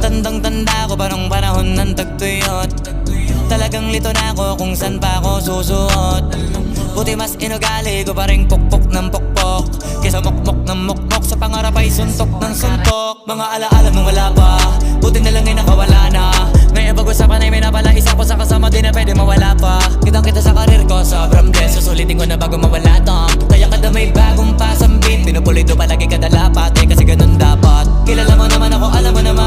Tandang-tanda ko parang panahon ng tagtuyot. Talagang lito na ako kung san pa ako susuot. Buti mas inugali ko pa rin pukpok ng pukpok kesa mukmok ng mukmok, sa pangarap ay suntok ng suntok. Mga alaala nung wala pa, buti na lang ay nakawala na. Ngayon pag-usapan ay may napala, isa ko sa kasama di na pwede mawala pa. Kitang kita sa karir ko, sobrang blessed, susulitin ko na bago mawala to. Kaya kada may bagong pasambit, pinupulido palagi kada lapat, kasi ganun dapat. Kilala mo naman ako, alam mo naman